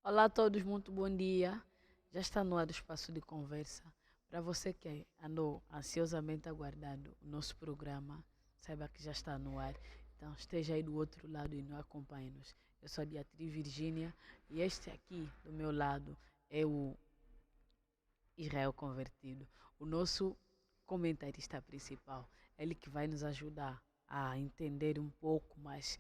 Olá a todos, muito bom dia. Já está no ar o espaço de conversa. Para você que andou ansiosamente aguardando o nosso programa, saiba que já está no ar. Então esteja aí do outro lado e nos acompanhe-nos. Eu sou a Beatriz Virgínia e este aqui do meu lado é o Israel Convertido, o nosso comentarista principal. Ele que vai nos ajudar a entender um pouco mais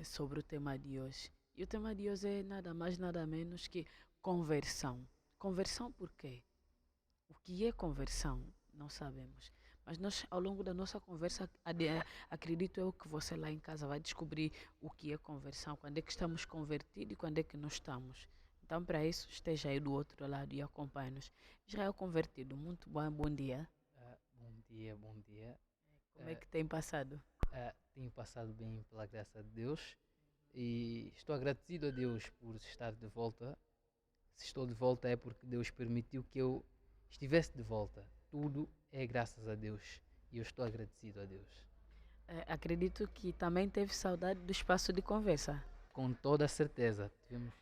sobre o tema de hoje. E o tema de hoje é nada mais, nada menos que conversão. Conversão por quê? O que é conversão? Não sabemos. Mas nós, ao longo da nossa conversa, acredito eu que você lá em casa vai descobrir o que é conversão, quando é que estamos convertidos e quando é que não estamos. Então, para isso, esteja aí do outro lado e acompanhe-nos. Israel Convertido, muito bom dia. Bom dia, bom dia. Como é que tem passado? Tenho passado bem pela graça de Deus e estou agradecido a Deus por estar de volta. Se estou de volta é porque Deus permitiu que eu estivesse de volta. Tudo é graças a Deus e eu estou agradecido a Deus. Acredito que também teve saudade do espaço de conversa. Com toda a certeza, tivemos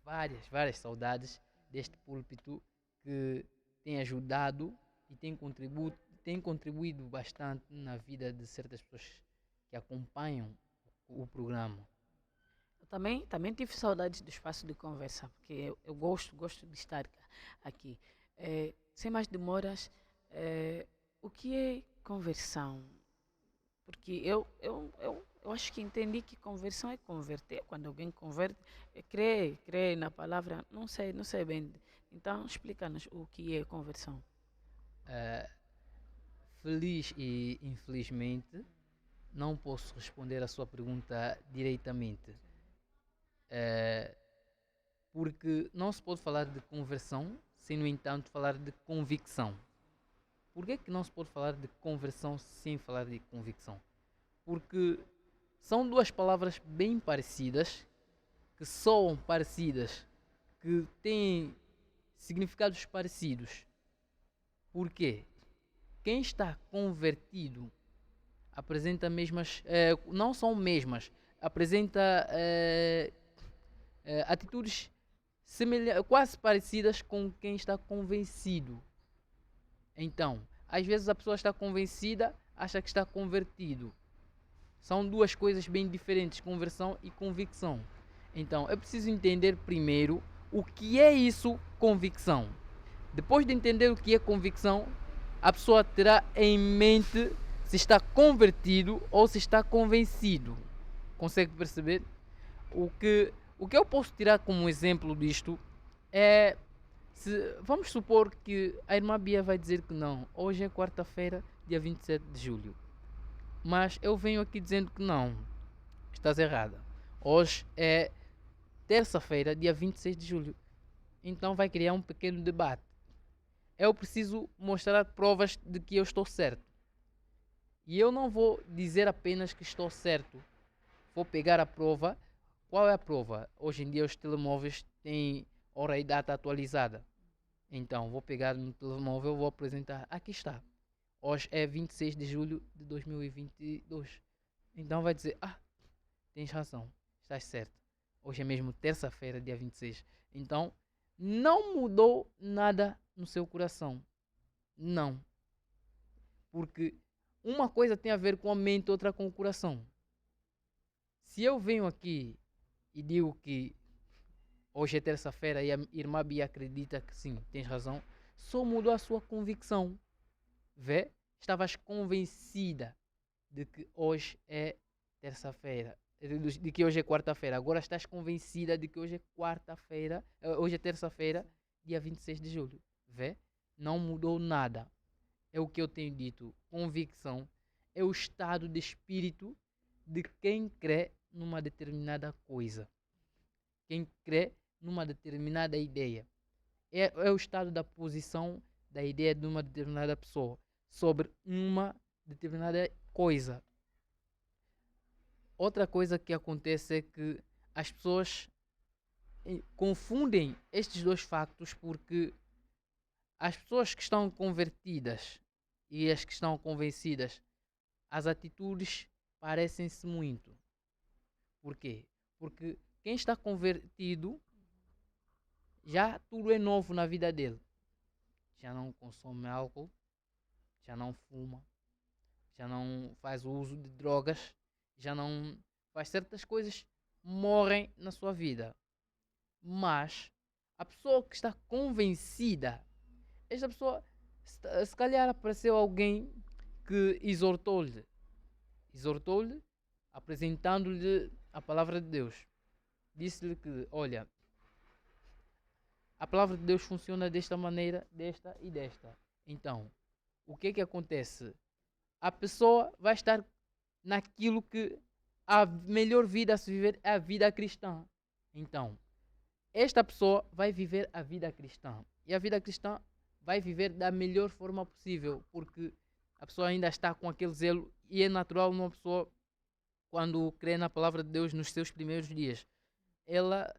várias saudades deste púlpito que tem ajudado e tem contribuído bastante na vida de certas pessoas que acompanham o programa. Eu também tive saudades do espaço de conversa, porque eu gosto de estar aqui. Sem mais demoras, o que é conversão? Porque eu acho que entendi que conversão é converter. Quando alguém converte, crê na palavra, não sei bem. Então, explica-nos o que é conversão. Uh, Feliz e infelizmente não posso responder a sua pergunta diretamente, uh, porque não se pode falar de conversão sem, no entanto, falar de convicção. Por que não se pode falar de conversão sem falar de convicção? Porque são duas palavras bem parecidas, que soam parecidas, que têm significados parecidos. Por quê? Quem está convertido apresenta mesmas, não são mesmas, apresenta atitudes quase parecidas com quem está convencido. Então, às vezes a pessoa está convencida, acha que está convertido. São duas coisas bem diferentes, conversão e convicção. Então, é preciso entender primeiro o que é isso, convicção. Depois de entender o que é convicção, a pessoa terá em mente se está convertido ou se está convencido. Consegue perceber? O que eu posso tirar como exemplo disto é, vamos supor que a irmã Bia vai dizer que não. Hoje é quarta-feira, dia 27 de julho. Mas eu venho aqui dizendo que não. Estás errada. Hoje é terça-feira, dia 26 de julho. Então vai criar um pequeno debate. Eu preciso mostrar provas de que eu estou certo. E eu não vou dizer apenas que estou certo. Vou pegar a prova. Qual é a prova? Hoje em dia os telemóveis têm hora e data atualizada. Então vou pegar no telemóvel e vou apresentar. Aqui está. Hoje é 26 de julho de 2022. Então vai dizer, tens razão, estás certo. Hoje é mesmo terça-feira, dia 26. Então não mudou nada no seu coração. Não. Porque uma coisa tem a ver com a mente, outra com o coração. Se eu venho aqui e digo que hoje é terça-feira e a irmã Bia acredita que sim, tens razão, só mudou a sua convicção. Vê? Estavas convencida de que hoje é terça-feira, de que hoje é quarta-feira. Agora estás convencida de que hoje é quarta-feira, hoje é terça-feira, dia 26 de julho. Vê? Não mudou nada. É o que eu tenho dito. Convicção é o estado de espírito de quem crê numa determinada coisa. Quem crê numa determinada ideia. É o estado da posição da ideia de uma determinada pessoa sobre uma determinada coisa. Outra coisa que acontece é que as pessoas confundem estes dois factos porque as pessoas que estão convertidas e as que estão convencidas, as atitudes parecem-se muito. Por quê? Porque quem está convertido já tudo é novo na vida dele. Já não consome álcool, já não fuma, já não faz o uso de drogas, já não faz certas coisas, morrem na sua vida. Mas a pessoa que está convencida, esta pessoa, se calhar apareceu alguém que exortou-lhe, apresentando-lhe a palavra de Deus. Disse-lhe que, olha, a palavra de Deus funciona desta maneira, desta e desta. Então, o que é que acontece? A pessoa vai estar naquilo que a melhor vida a se viver é a vida cristã. Então, esta pessoa vai viver a vida cristã. E a vida cristã vai viver da melhor forma possível, porque a pessoa ainda está com aquele zelo e é natural uma pessoa, quando crê na palavra de Deus nos seus primeiros dias, ela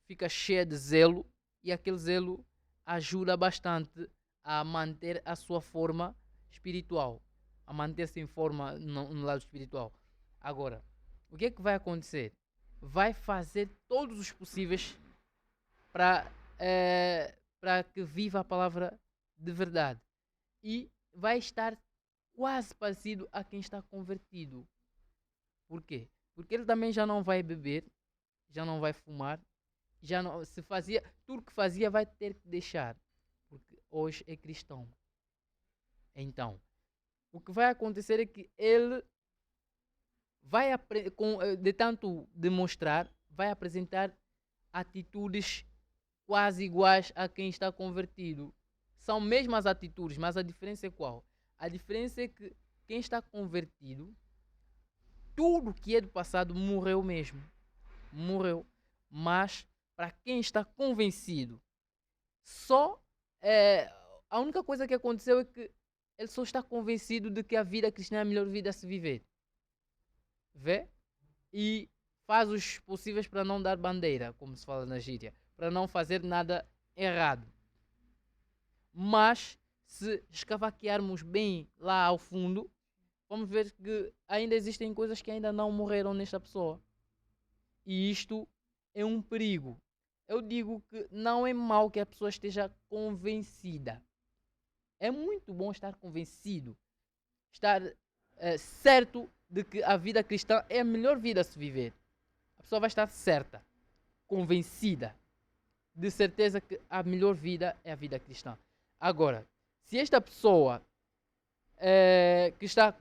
fica cheia de zelo e aquele zelo ajuda bastante a manter a sua forma espiritual, a manter-se em forma no lado espiritual. Agora, o que é que vai acontecer? Vai fazer todos os possíveis para que viva a palavra de verdade. E vai estar quase parecido a quem está convertido. Por quê? Porque ele também já não vai beber, já não vai fumar, já não, se fazia, tudo que fazia vai ter que deixar, porque hoje é cristão. Então, o que vai acontecer é que ele vai, de tanto demonstrar, vai apresentar atitudes quase iguais a quem está convertido. São mesmas atitudes, mas a diferença é qual? A diferença é que quem está convertido, tudo que é do passado morreu mesmo. Morreu. Mas para quem está convencido, só a única coisa que aconteceu é que ele só está convencido de que a vida cristã é a melhor vida a se viver. Vê? E faz os possíveis para não dar bandeira, como se fala na gíria, para não fazer nada errado. Mas se escavaquearmos bem lá ao fundo, vamos ver que ainda existem coisas que ainda não morreram nesta pessoa. E isto é um perigo. Eu digo que não é mau que a pessoa esteja convencida. É muito bom estar convencido, estar certo de que a vida cristã é a melhor vida a se viver. A pessoa vai estar certa, convencida, de certeza que a melhor vida é a vida cristã. Agora, se esta pessoa que está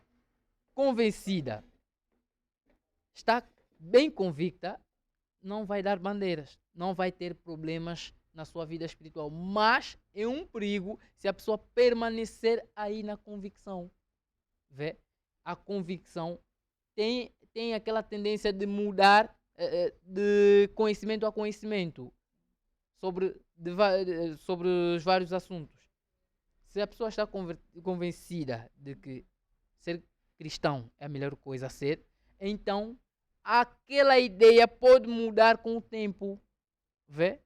convencida, está bem convicta, não vai dar bandeiras, não vai ter problemas na sua vida espiritual. Mas é um perigo se a pessoa permanecer aí na convicção. Vê? A convicção tem aquela tendência de mudar de conhecimento a conhecimento sobre os vários assuntos. Se a pessoa está convencida de que ser cristão é a melhor coisa a ser, então aquela ideia pode mudar com o tempo. Vê?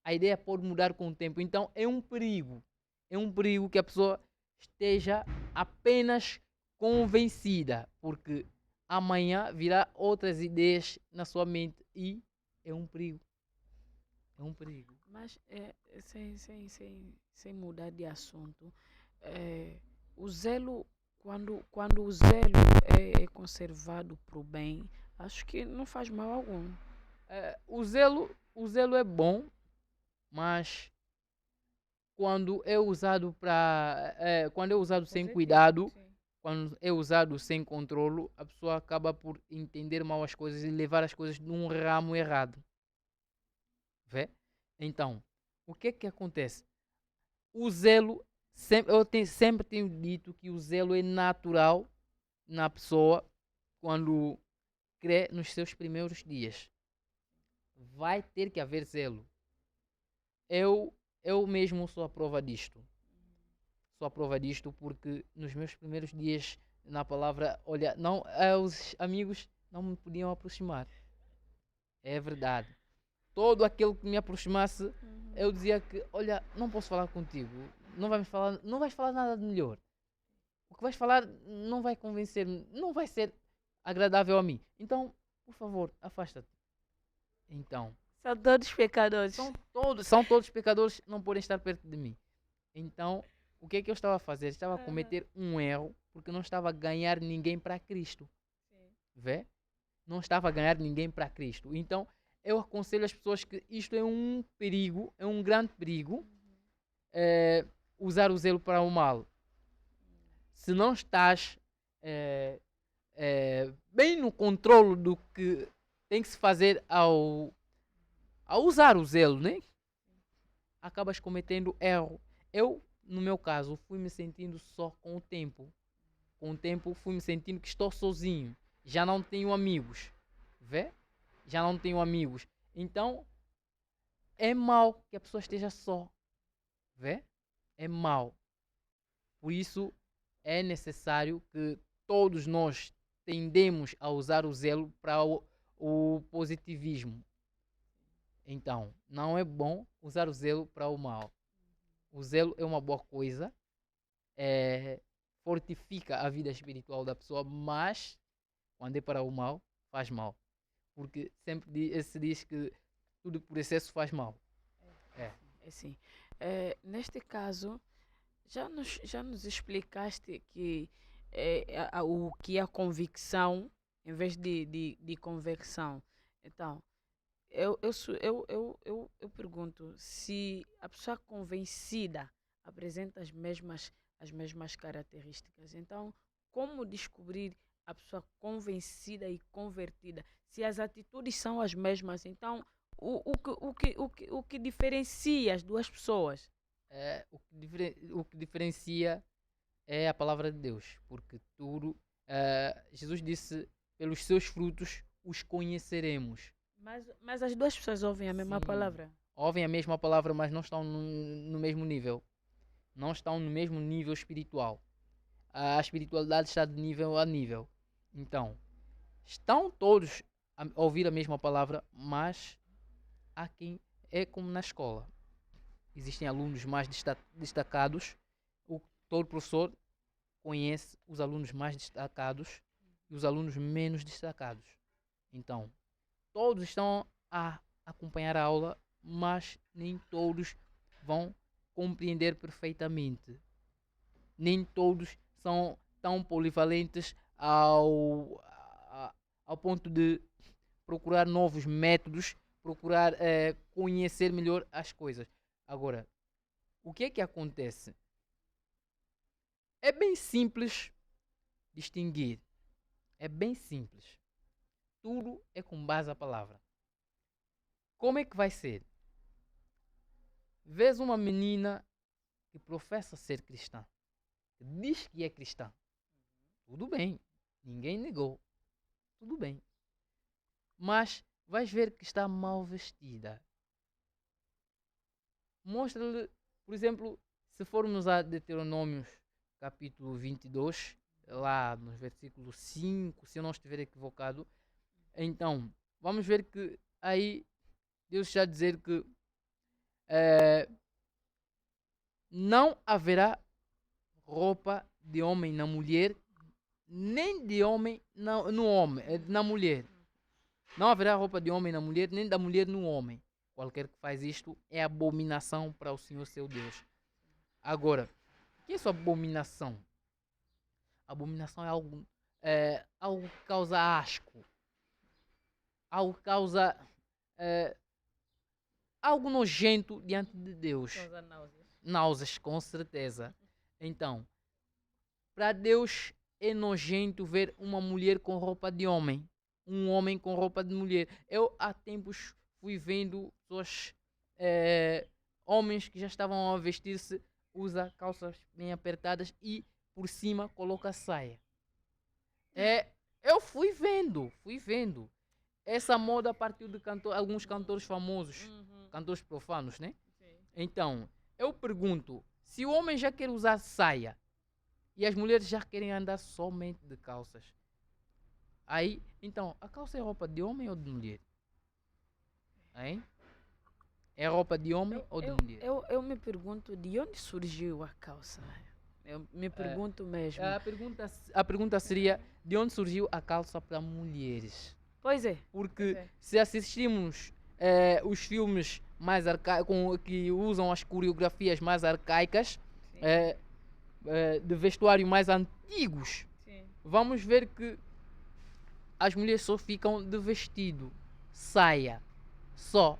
A ideia pode mudar com o tempo. Então é um perigo. É um perigo que a pessoa esteja apenas convencida, porque amanhã virá outras ideias na sua mente e é um perigo. É um perigo. Mas sem mudar de assunto, o zelo, quando o zelo é conservado para o bem, acho que não faz mal algum. O zelo é bom, mas quando é usado quando é usado sem cuidado, quando é usado sem controlo, a pessoa acaba por entender mal as coisas e levar as coisas num ramo errado. Vê? Então, o que é que acontece? O zelo, sempre tenho dito que o zelo é natural na pessoa quando crê nos seus primeiros dias. Vai ter que haver zelo. Eu mesmo sou a prova disto. Sou a prova disto porque nos meus primeiros dias na palavra, olha, não, os amigos não me podiam aproximar. É verdade. Todo aquele que me aproximasse, eu dizia que, olha, não posso falar contigo. Não vais falar nada de melhor. O que vais falar não vai convencer-me, não vai ser agradável a mim. Então, por favor, afasta-te. Então, São todos pecadores. São todos pecadores, não podem estar perto de mim. Então, o que é que eu estava a fazer? Estava a cometer um erro, porque não estava a ganhar ninguém para Cristo. Vê? Não estava a ganhar ninguém para Cristo. Então, eu aconselho as pessoas que isto é um perigo, é um grande perigo, usar o zelo para o mal. Se não estás bem no controle do que tem que se fazer ao usar o zelo, né? Acabas cometendo erro. Eu, no meu caso, fui me sentindo só com o tempo. Com o tempo, fui me sentindo que estou sozinho. Já não tenho amigos. Vê? Já não tenho amigos. Então, é mau que a pessoa esteja só. Vê? É mau. Por isso, é necessário que todos nós tendemos a usar o zelo para o positivismo. Então, não é bom usar o zelo para o mal. O zelo é uma boa coisa, fortifica a vida espiritual da pessoa, mas quando é para o mal, faz mal. Porque sempre se diz que tudo por excesso faz mal. É assim. Neste caso, já nos explicaste que o que é a convicção em vez de conversão. Então, eu pergunto se a pessoa convencida apresenta as mesmas características. Então, como descobrir a pessoa convencida e convertida? Se as atitudes são as mesmas, então o que diferencia as duas pessoas? O que diferencia é a palavra de Deus, porque tudo, Jesus disse, pelos seus frutos os conheceremos. Mas as duas pessoas ouvem a mesma Sim, palavra. ouvem a mesma palavra, mas não estão no mesmo nível. Não estão no mesmo nível espiritual. A espiritualidade está de nível a nível. Então, estão todos a ouvir a mesma palavra, mas há quem é como na escola. Existem alunos mais destacados. Todo professor conhece os alunos mais destacados e os alunos menos destacados. Então, todos estão a acompanhar a aula, mas nem todos vão compreender perfeitamente. Nem todos são tão polivalentes ao ponto de procurar novos métodos, procurar conhecer melhor as coisas. Agora, o que é que acontece? É bem simples distinguir. É bem simples. Tudo é com base à palavra. Como é que vai ser? Vês uma menina que professa ser cristã, que diz que é cristã. Tudo bem. Ninguém negou. Tudo bem. Mas vais ver que está mal vestida. Mostra-lhe, por exemplo, se formos a Deuteronômios capítulo 22, lá no versículo 5, se eu não estiver equivocado, então vamos ver que aí Deus está a dizer que não haverá roupa de homem na mulher, nem de homem no homem, na mulher. Não haverá roupa de homem na mulher, nem da mulher no homem. Qualquer que faz isto é abominação para o Senhor seu Deus. Agora, o que é essa abominação? Abominação é algo que causa asco. Algo que causa algo nojento diante de Deus. Causa náuseas. Náuseas, com certeza. Então, para Deus é nojento ver uma mulher com roupa de homem. Um homem com roupa de mulher. Eu há tempos fui vendo pessoas, homens que já estavam a vestir-se, usa calças bem apertadas e por cima coloca saia. Eu fui vendo. Essa moda partiu de alguns cantores famosos, cantores profanos, né? Sim. Então, eu pergunto, se o homem já quer usar saia e as mulheres já querem andar somente de calças, aí, então, a calça é roupa de homem ou de mulher? Hein? É roupa de homem ou de mulher? Eu me pergunto de onde surgiu a calça. Eu me pergunto mesmo. A pergunta seria, de onde surgiu a calça para mulheres? Pois é. Porque se assistimos os filmes mais que usam as coreografias mais arcaicas, Sim. de vestuário mais antigos, Sim. vamos ver que as mulheres só ficam de vestido, saia, só.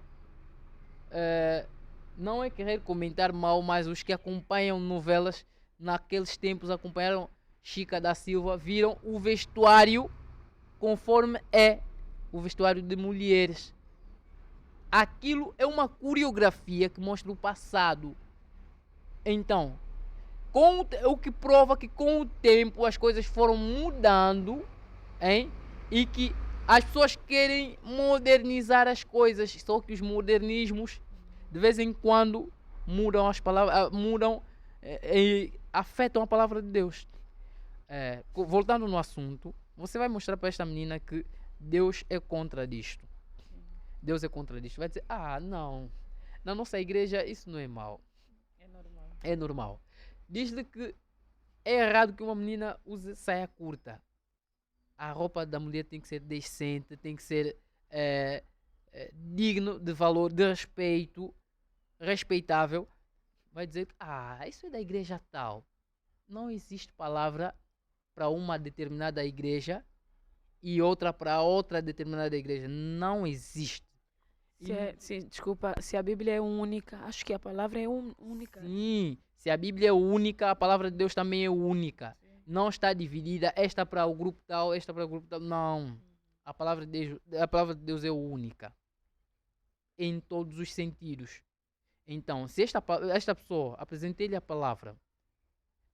Não é querer comentar mal, mas os que acompanham novelas naqueles tempos acompanharam Chica da Silva, viram o vestuário conforme é o vestuário de mulheres. Aquilo é uma coreografia que mostra o passado. Então, o que prova que com o tempo as coisas foram mudando, hein? E que as pessoas querem modernizar as coisas, só que os modernismos de vez em quando mudam as palavras, mudam e afetam a palavra de Deus. Voltando no assunto, você vai mostrar para esta menina que Deus é contra disto. Deus é contra disto. Vai dizer, não, na nossa igreja isso não é mal. É normal. É normal. Diz-lhe que é errado que uma menina use saia curta. A roupa da mulher tem que ser decente, tem que ser digno de valor, de respeito, respeitável. Vai dizer, isso é da igreja tal. Não existe palavra para uma determinada igreja e outra para outra determinada igreja. Não existe. Desculpa, se a Bíblia é única, acho que a palavra é única. Sim, se a Bíblia é única, a palavra de Deus também é única. Sim. Não está dividida, esta para o grupo tal, esta para o grupo tal. Não. A palavra de Deus é única. Em todos os sentidos. Então, se esta pessoa apresentei-lhe a palavra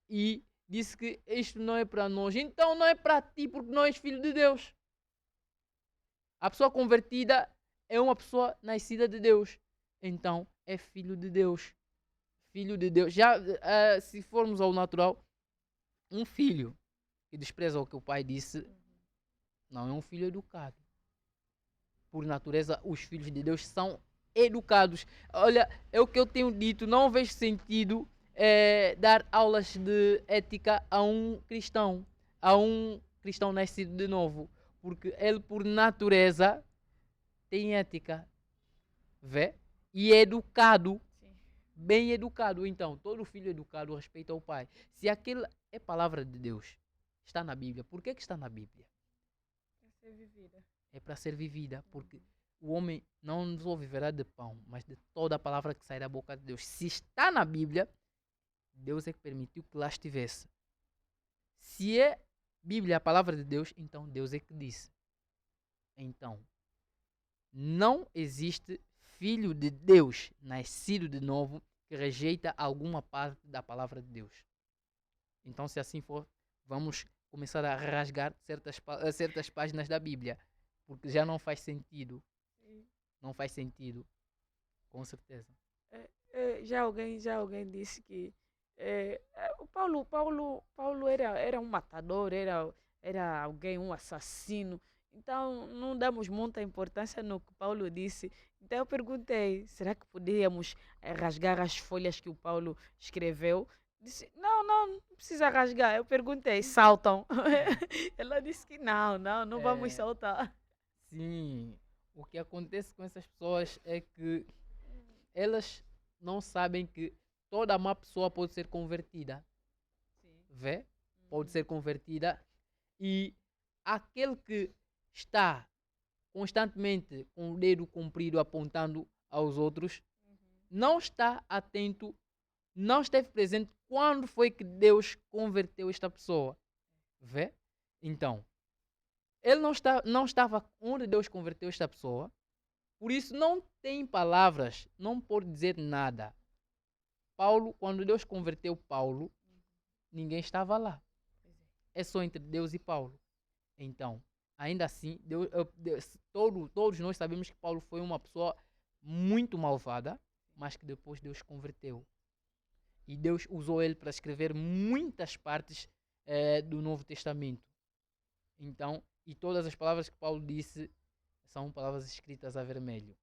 e disse que isto não é para nós, então não é para ti, porque não és filho de Deus. A pessoa convertida é uma pessoa nascida de Deus. Então, é filho de Deus. Filho de Deus. Já se formos ao natural, um filho que despreza o que o pai disse, não é um filho educado. Por natureza, os filhos de Deus são educados. Olha, é o que eu tenho dito, não vejo sentido dar aulas de ética a um cristão nascido de novo, porque ele por natureza tem ética, vê? E é educado. Sim. Bem educado. Então, todo filho educado respeita o pai. Se aquilo é palavra de Deus, está na Bíblia. Por que está na Bíblia? Para ser vivida. É para ser vivida, porque o homem não só viverá de pão, mas de toda a palavra que sai da boca de Deus. Se está na Bíblia, Deus é que permitiu que lá estivesse. Se é Bíblia a palavra de Deus, então Deus é que disse. Então, não existe filho de Deus nascido de novo que rejeita alguma parte da palavra de Deus. Então, se assim for, vamos começar a rasgar certas páginas da Bíblia, porque já não faz sentido. Sim. Não faz sentido, com certeza. Já alguém disse que o Paulo era um matador, era alguém, um assassino. Então não damos muita importância no que Paulo disse. Então eu perguntei, será que podíamos rasgar as folhas que o Paulo escreveu? Disse, não precisa rasgar. Eu perguntei, saltam. Ela disse que não vamos É, saltar. sim, o que acontece com essas pessoas é que elas não sabem que toda má pessoa pode ser convertida. Sim. Vê? Pode ser convertida. E aquele que está constantemente com o dedo comprido apontando aos outros, não está atento, não esteve presente quando foi que Deus converteu esta pessoa. Vê? Então, ele não estava onde Deus converteu esta pessoa, por isso não tem palavras, não pode dizer nada. Paulo, quando Deus converteu Paulo, ninguém estava lá. É só entre Deus e Paulo. Então, ainda assim, todos nós sabemos que Paulo foi uma pessoa muito malvada, mas que depois Deus converteu. E Deus usou ele para escrever muitas partes do Novo Testamento. Então, e todas as palavras que Paulo disse são palavras escritas a vermelho.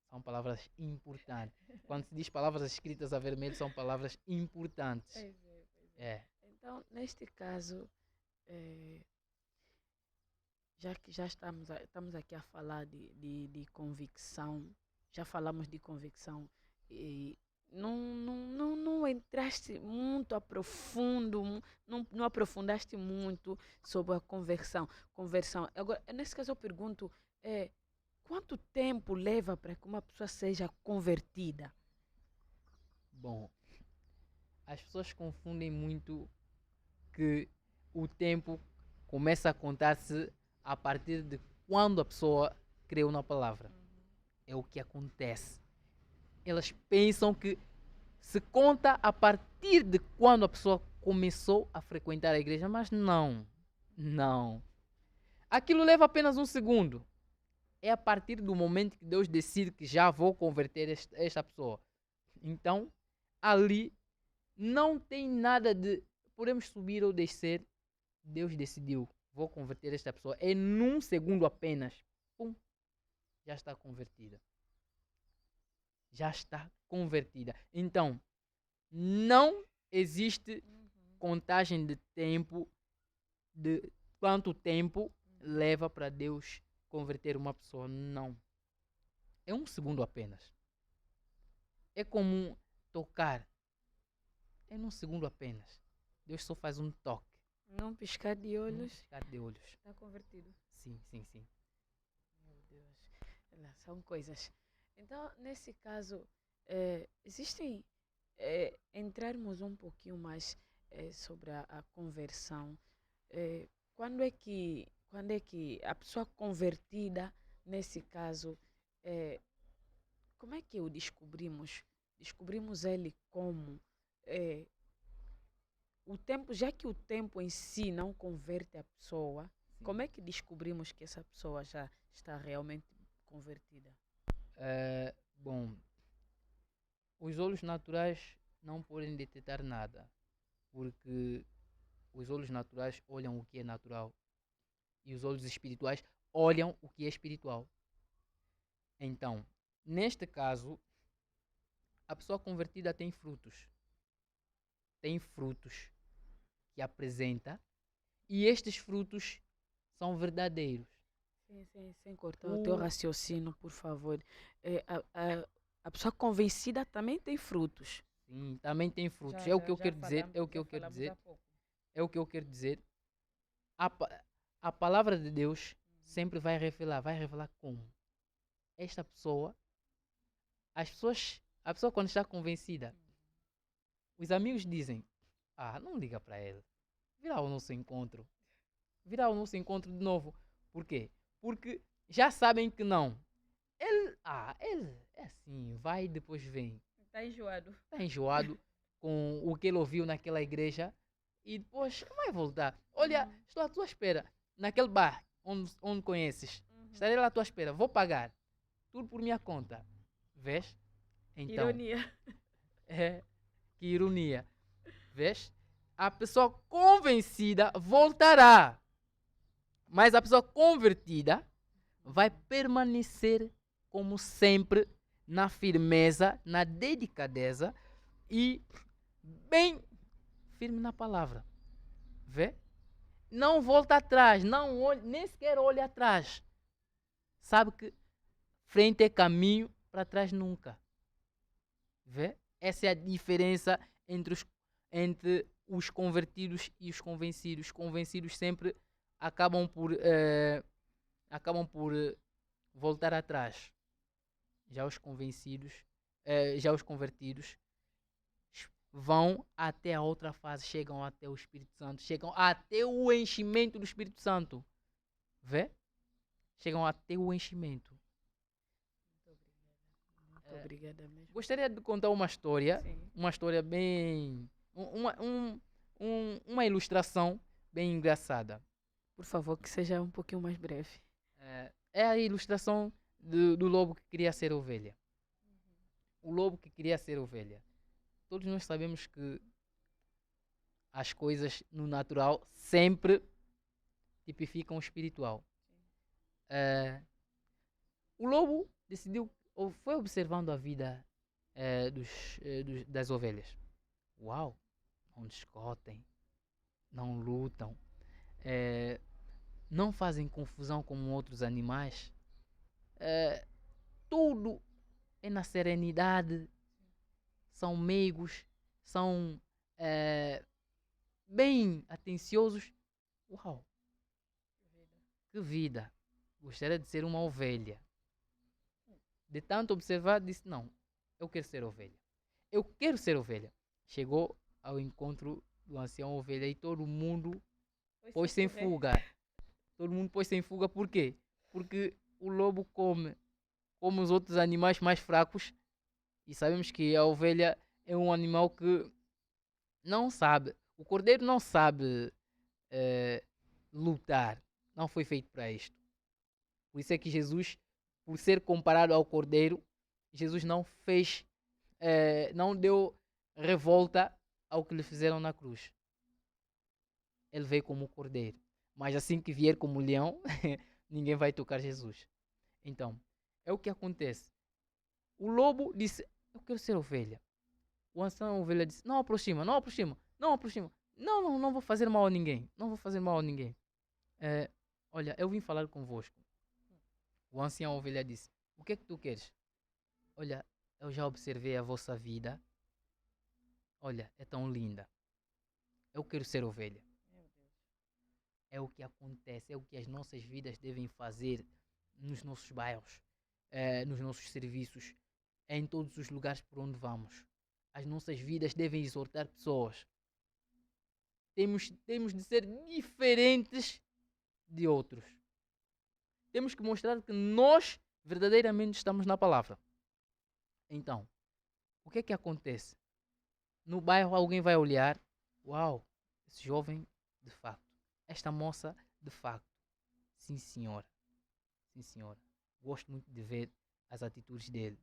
São palavras importantes. Quando se diz palavras escritas a vermelho, são palavras importantes. Pois é. Então, neste caso, já que estamos aqui a falar de convicção, já falamos de convicção e não entraste muito a profundo, não aprofundaste muito sobre a conversão. Agora, nesse caso eu pergunto, quanto tempo leva para que uma pessoa seja convertida? Bom, as pessoas confundem muito que o tempo começa a contar-se a partir de quando a pessoa creu na palavra. É o que acontece. Elas pensam que se conta a partir de quando a pessoa começou a frequentar a igreja, mas não. Não. Aquilo leva apenas um segundo. É a partir do momento que Deus decide que já vou converter esta pessoa. Então, ali não tem nada de podemos subir ou descer. Deus decidiu, vou converter esta pessoa. É num segundo apenas. Pum, já está convertida. Já está convertida. Então, não existe contagem de tempo, de quanto tempo leva para Deus converter uma pessoa. Não. É um segundo apenas. É como tocar. É num segundo apenas. Deus só faz um toque. Não piscar de Um olhos, piscar de olhos. está convertido. Sim, sim, sim. Meu Deus, são coisas. Então, nesse caso, existem, entrarmos um pouquinho mais sobre a conversão. eh, quando é que a pessoa convertida, nesse caso, eh, como é que o descobrimos? Descobrimos ele como? Eh, o tempo, já que o tempo em si não converte a pessoa, como Sim. é que descobrimos que essa pessoa já está realmente convertida? Bom, os olhos naturais não podem detectar nada, porque os olhos naturais olham o que é natural e os olhos espirituais olham o que é espiritual. Então, neste caso, a pessoa convertida tem frutos. Tem frutos que apresenta e estes frutos são verdadeiros. Sem cortar o teu O, raciocínio, por favor. Eh, a, a pessoa convencida também tem frutos. sim, também tem frutos. Já, É o que já, eu já quero dizer, falamos, é o que já eu quero falamos há dizer, pouco. é o que eu quero dizer. A, a palavra de Deus sempre vai revelar como esta pessoa, a pessoa quando está convencida, os amigos dizem, não liga para ele, virá o nosso encontro, virá o nosso encontro de novo. Por quê? Porque já sabem que não. Ele é assim, vai e depois vem. Está enjoado. Está enjoado com o que ele ouviu naquela igreja e depois vai voltar. Olha, estou à tua espera, naquele bar onde conheces. Estarei lá à tua espera, vou pagar. Tudo por minha conta. Vês? Então, Ironia. é que ironia. Vês? A pessoa convencida voltará. Mas a pessoa convertida vai permanecer como sempre na firmeza, na delicadeza e bem firme na palavra. Vê? Não volta atrás, não olhe, nem sequer olhe atrás. Sabe que frente é caminho, para trás nunca. Vê? Essa é a diferença entre os convertidos e os convencidos. Os convencidos sempre acabam por voltar atrás. Já os convencidos, já os convertidos vão até a outra fase, chegam até o Espírito Santo, chegam até o enchimento do Espírito Santo. Vê? Chegam até o enchimento. Muito obrigada mesmo. Gostaria de contar Sim. uma história bem. Uma ilustração bem engraçada. Por favor, que seja um pouquinho mais breve. É a ilustração do lobo que queria ser ovelha. O lobo que queria ser ovelha. Todos nós sabemos que as coisas no natural sempre tipificam o espiritual. O lobo decidiu, ou foi observando a vida das ovelhas. Uau! Não discutem, não lutam, não fazem confusão como outros animais. Tudo é na serenidade, são meigos, são bem atenciosos. Uau, que vida! Gostaria de ser uma ovelha. De tanto observar, disse, não, eu quero ser ovelha. Eu quero ser ovelha. Chegou ao encontro do ancião ovelha e todo mundo pôs-se em fuga. Todo mundo pôs-se em fuga, por quê? Porque o lobo come como os outros animais mais fracos. E sabemos que a ovelha é um animal que não sabe. O cordeiro não sabe lutar. Não foi feito para isto. Por isso é que Jesus, por ser comparado ao cordeiro, Jesus não fez, não deu revolta ao que lhe fizeram na cruz. Ele veio como cordeiro. Mas assim que vier como leão, ninguém vai tocar Jesus. Então, é o que acontece. O lobo disse, eu quero ser ovelha. O ancião ovelha disse, não aproxima, não aproxima, não aproxima. Não vou fazer mal a ninguém. Não vou fazer mal a ninguém. Olha, eu vim falar convosco. O ancião ovelha disse, o que é que tu queres? Olha, eu já observei a vossa vida. Olha, é tão linda. Eu quero ser ovelha. É o que acontece, é o que as nossas vidas devem fazer nos nossos bairros, nos nossos serviços, em todos os lugares por onde vamos. As nossas vidas devem exortar pessoas. Temos de ser diferentes de outros. Temos que mostrar que nós verdadeiramente estamos na palavra. Então, o que é que acontece? No bairro alguém vai olhar, uau, esse jovem, de facto. Esta moça, de facto. Sim, senhora. Sim, senhora. Gosto muito de ver as atitudes dele.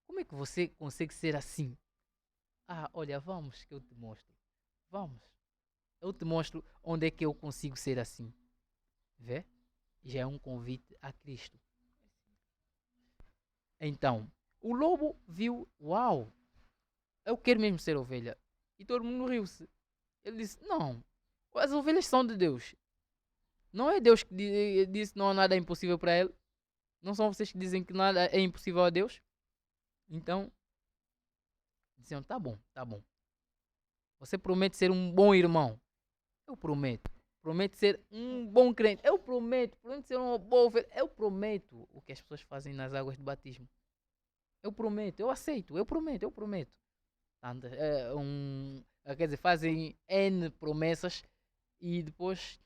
Como é que você consegue ser assim? Ah, olha, vamos que eu te mostro. Vamos. Eu te mostro onde é que eu consigo ser assim. Vê? Já é um convite a Cristo. Então, o lobo viu, uau, eu quero mesmo ser ovelha. E todo mundo riu-se. Ele disse, não, as ovelhas são de Deus. Não é Deus que disse que não há nada impossível para ele? Não são vocês que dizem que nada é impossível a Deus? Então, diziam, tá bom, tá bom. Você promete ser um bom irmão? Eu prometo. Prometo ser um bom crente? Eu prometo. Prometo ser uma boa ovelha? Eu prometo. O que as pessoas fazem nas águas de batismo. Eu prometo, eu aceito, eu prometo, eu prometo. Quer dizer, fazem N promessas e depois,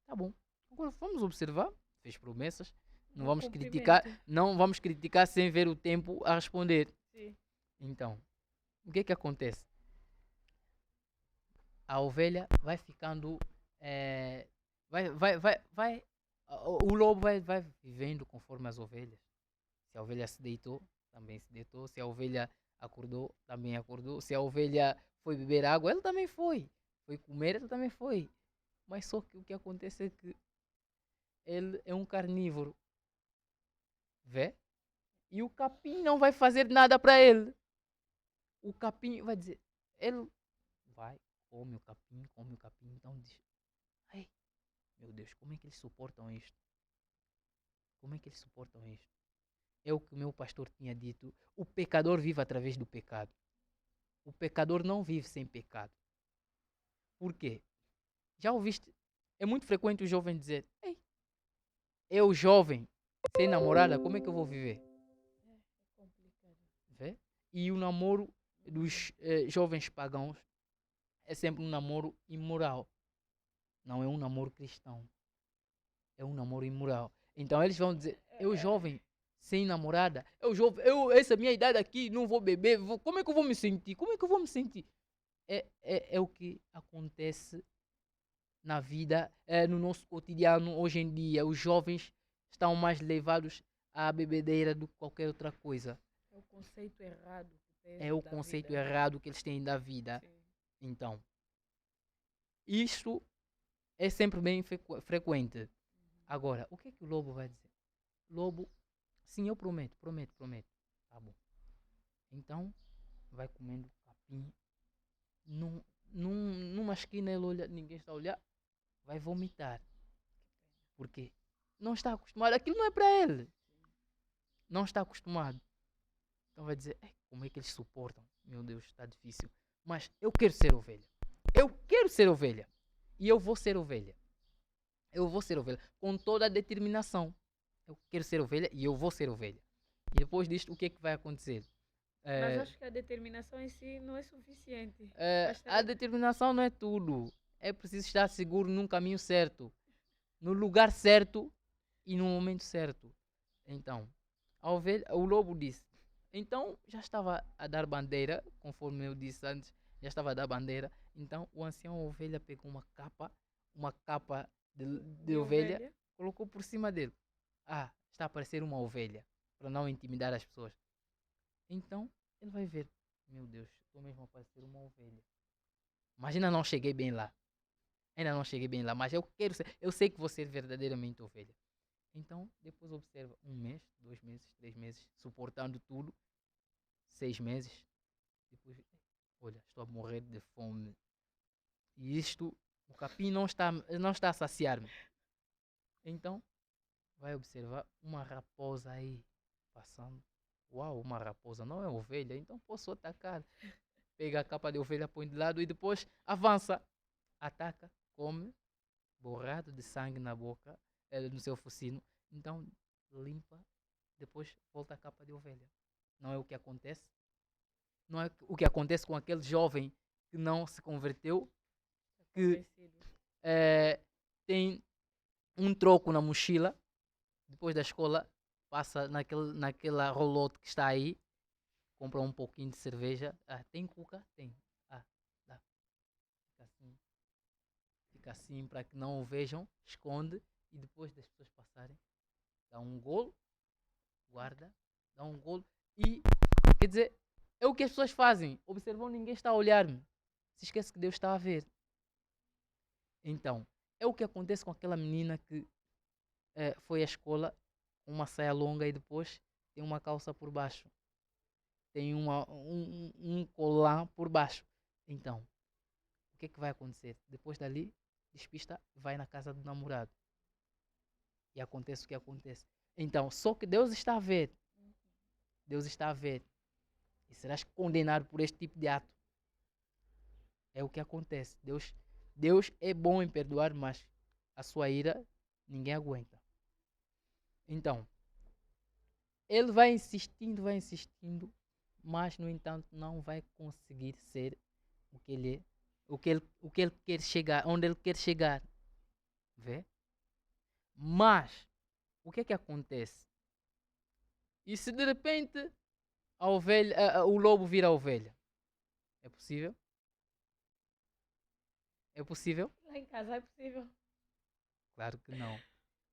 tá bom. Agora vamos observar, fez promessas, não vamos criticar, não vamos criticar sem ver o tempo a responder. Sim. Então, o que é que acontece? A ovelha vai ficando, o lobo vai vivendo conforme as ovelhas. Se a ovelha se deitou, também se deitou. Se a ovelha acordou, também acordou. Se a ovelha foi beber água, ele também foi. Foi comer, ele também foi. Mas só que o que acontece é que ele é um carnívoro. Vê? E o capim não vai fazer nada para ele. O capim vai dizer, ele vai, come o capim. Então diz, ai, meu Deus, como é que eles suportam isto? Como é que eles suportam isto? É o que o meu pastor tinha dito. O pecador vive através do pecado. O pecador não vive sem pecado. Por quê? Já ouviste? É muito frequente o jovem dizer, ei, eu jovem, sem namorada, como é que eu vou viver? É complicado. Vê? E o namoro dos jovens pagãos é sempre um namoro imoral. Não é um namoro cristão. É um namoro imoral. Então eles vão dizer, eu jovem, sem namorada, essa minha idade aqui, não vou beber, como é que eu vou me sentir? Como é que eu vou me sentir? É o que acontece na vida, no nosso cotidiano hoje em dia. Os jovens estão mais levados à bebedeira do que qualquer outra coisa. É o conceito errado. É o conceito errado que eles têm da vida. Sim. Então, isto é sempre bem frequente. Agora, o que é que o lobo vai dizer? Lobo, sim, eu prometo. Tá bom. Então, vai comendo capim. Numa esquina ele olha, ninguém está a olhar, vai vomitar. Porque não está acostumado. Aquilo não é para ele. Não está acostumado. Então vai dizer, como é que eles suportam? Meu Deus, está difícil. Mas eu quero ser ovelha. Eu quero ser ovelha. E eu vou ser ovelha. Eu vou ser ovelha. Com toda a determinação. Eu quero ser ovelha e eu vou ser ovelha. E depois disto, o que é que vai acontecer? Mas É, acho que a determinação em si não é suficiente. a determinação não é tudo. É preciso estar seguro num caminho certo. No lugar certo e no momento certo. Então, a ovelha, o lobo disse. Então, já estava a dar bandeira, conforme eu disse antes, já estava a dar bandeira. Então, o ancião ovelha pegou uma capa de De ovelha, ovelha. colocou por cima dele. Está a parecer uma ovelha, para não intimidar as pessoas. Então, ele vai ver. Meu Deus, estou mesmo a parecer uma ovelha. Mas ainda não cheguei bem lá. Ainda não cheguei bem lá, mas eu quero ser, eu sei que vou ser verdadeiramente ovelha. Então, depois observa 1 mês, 2 meses, 3 meses, suportando tudo, 6 meses. Depois, olha, estou a morrer de fome. E isto, o capim não está a saciar-me. Então, vai observar uma raposa aí, passando. Uau, uma raposa, não é ovelha, então posso atacar. Pega a capa de ovelha, põe de lado e depois avança. Ataca, come, borrado de sangue na boca, no seu focinho. Então, limpa, depois volta a capa de ovelha. Não é o que acontece? Não é o que acontece com aquele jovem que não se converteu, que Convencido. tem um troco na mochila, depois da escola, passa naquela rolote que está aí, compra um pouquinho de cerveja. Tem cuca? Tem. Dá. Fica assim para que não o vejam, esconde e depois das pessoas passarem, dá um golo, guarda, dá um golo e, quer dizer, é o que as pessoas fazem. Observam, ninguém está a olhar-me. Se esquece que Deus está a ver. Então, é o que acontece com aquela menina que foi à escola com uma saia longa e depois tem uma calça por baixo. Tem um colar por baixo. Então, o que é que vai acontecer? Depois dali, despista, vai na casa do namorado. E acontece o que acontece. Então, só que Deus está a ver. Deus está a ver. E serás condenado por este tipo de ato. É o que acontece. Deus é bom em perdoar, mas a sua ira ninguém aguenta. Então, ele vai insistindo, mas no entanto não vai conseguir ser o que ele é, o que ele quer chegar, onde ele quer chegar. Vê? Mas o que é que acontece? E se de repente o lobo vira a ovelha? É possível? É possível? Lá em casa é possível. Claro que não.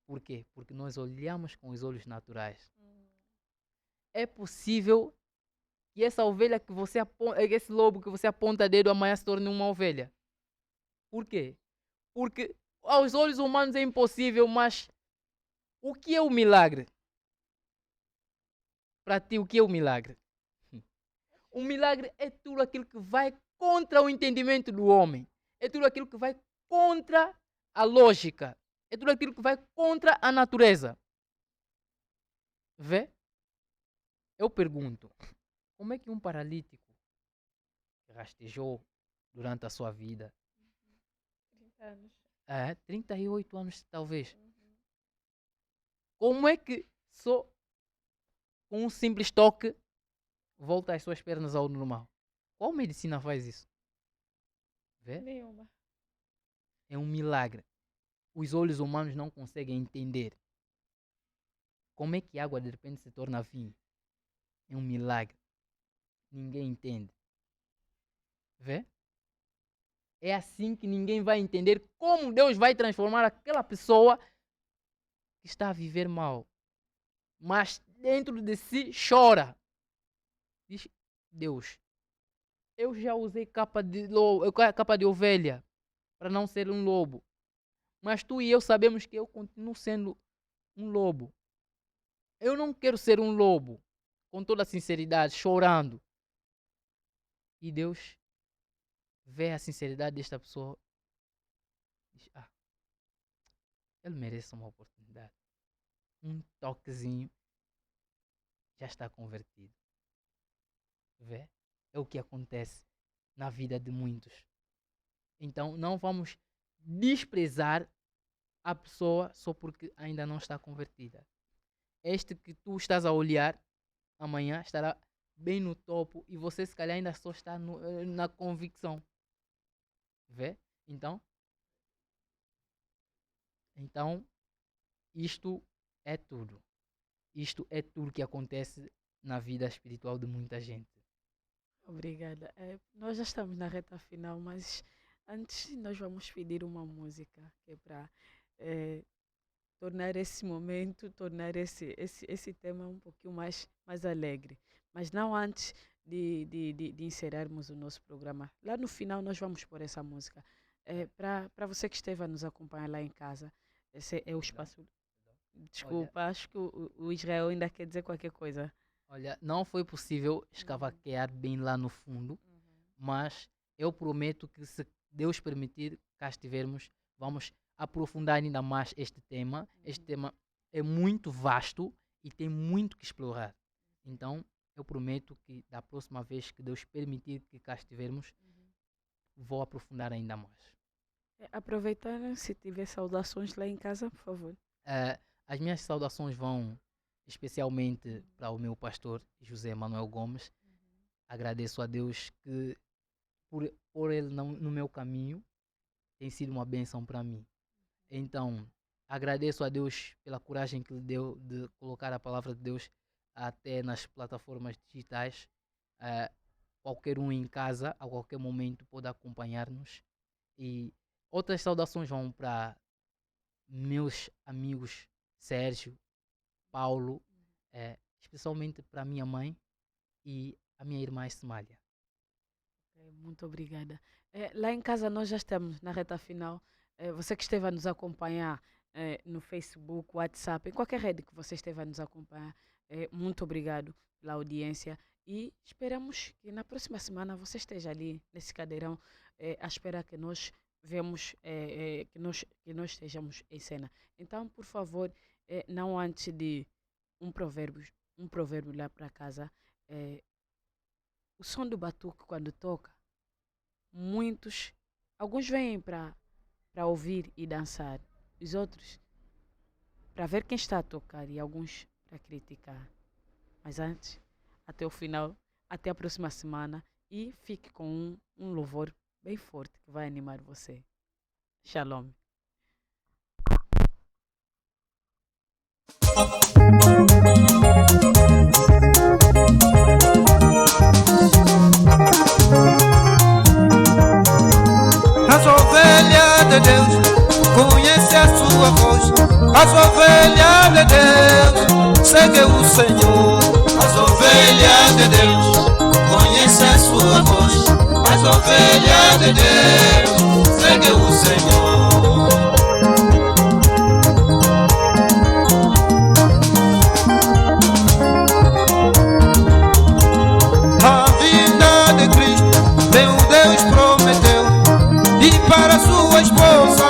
Por quê? Porque nós olhamos com os olhos naturais. É possível que essa ovelha que você aponta, esse lobo que você aponta dedo amanhã se torne uma ovelha. Por quê? Porque aos olhos humanos é impossível, mas o que é o milagre? Para ti, o que é o milagre? O milagre é tudo aquilo que vai contra o entendimento do homem. É tudo aquilo que vai contra a lógica. É tudo aquilo que vai contra a natureza. Vê? Eu pergunto, como é que um paralítico que rastejou durante a sua vida, 30 anos. 38 anos talvez, como é que só com um simples toque volta as suas pernas ao normal? Qual medicina faz isso? Vê? Nenhuma. É um milagre. Os olhos humanos não conseguem entender. Como é que água de repente se torna vinho? É um milagre. Ninguém entende. Vê? É assim que ninguém vai entender como Deus vai transformar aquela pessoa que está a viver mal. Mas dentro de si chora. Diz, Deus, eu já usei capa de ovelha para não ser um lobo. Mas tu e eu sabemos que eu continuo sendo um lobo. Eu não quero ser um lobo, com toda a sinceridade, chorando. E Deus vê a sinceridade desta pessoa e diz, ele merece uma oportunidade. Um toquezinho, já está convertido. Vê? É o que acontece na vida de muitos. Então não vamos desprezar a pessoa só porque ainda não está convertida. Este que tu estás a olhar, amanhã estará bem no topo e você se calhar ainda só está na convicção. Vê? Então, isto é tudo. Isto é tudo que acontece na vida espiritual de muita gente. Obrigada. Nós já estamos na reta final, mas antes nós vamos pedir uma música que é para tornar esse momento, tornar esse tema um pouquinho mais alegre. Mas não antes de encerrarmos o nosso programa. Lá no final nós vamos pôr essa música. Para você que esteve a nos acompanhar lá em casa, esse é o espaço. Desculpa, acho que o Israel ainda quer dizer qualquer coisa. Olha, não foi possível escavaquear bem lá no fundo, mas eu prometo que se Deus permitir, cá estivermos, vamos aprofundar ainda mais este tema. Este tema é muito vasto e tem muito que explorar. Então, eu prometo que da próxima vez que Deus permitir que cá estivermos, vou aprofundar ainda mais. Aproveitando, se tiver saudações lá em casa, por favor. As minhas saudações vão especialmente para o meu pastor José Manuel Gomes. Agradeço a Deus que por ele no meu caminho tem sido uma bênção para mim. Então, agradeço a Deus pela coragem que lhe deu de colocar a palavra de Deus até nas plataformas digitais. Qualquer um em casa, a qualquer momento, pode acompanhar-nos. E outras saudações vão para meus amigos Sérgio, Paulo, especialmente para a minha mãe e a minha irmã Esmália. Muito obrigada. Lá em casa nós já estamos na reta final. Você que esteve a nos acompanhar no Facebook, WhatsApp, em qualquer rede que você esteve a nos acompanhar, muito obrigado pela audiência e esperamos que na próxima semana você esteja ali nesse cadeirão a esperar que nós vemos, que nós estejamos em cena. Então, por favor, não antes de um provérbio lá para casa, o som do batuque quando toca, alguns vêm para ouvir e dançar, os outros para ver quem está a tocar e alguns para criticar. Mas antes, até o final, até a próxima semana e fique com um louvor bem forte que vai animar você. Shalom. As ovelhas de Deus conhecem a sua voz. As ovelhas de Deus seguem o Senhor. As ovelhas de Deus conhecem a sua voz. As ovelhas de Deus seguem o Senhor. A vinda de Cristo, meu Deus prometeu, e para sua esposa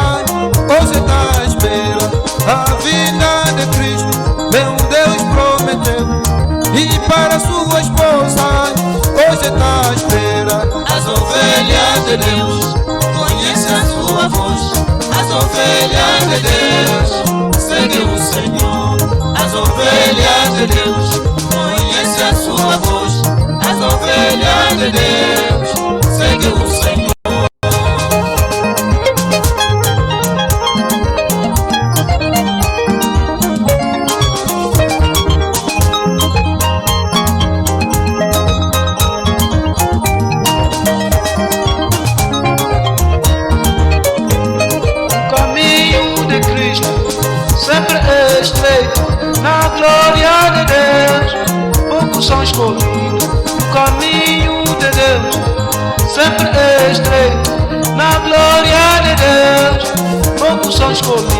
hoje está à espera. A vinda de Cristo, meu Deus prometeu, e para sua esposa hoje está à espera. As ovelhas de Deus conhecem a sua voz. As ovelhas de Deus seguem o Senhor. As ovelhas de Deus conhecem a sua voz. As ovelhas de Deus seguem o Senhor. São escolhidos, o caminho de Deus sempre é estreito. Na glória de Deus, poucos são escolhidos.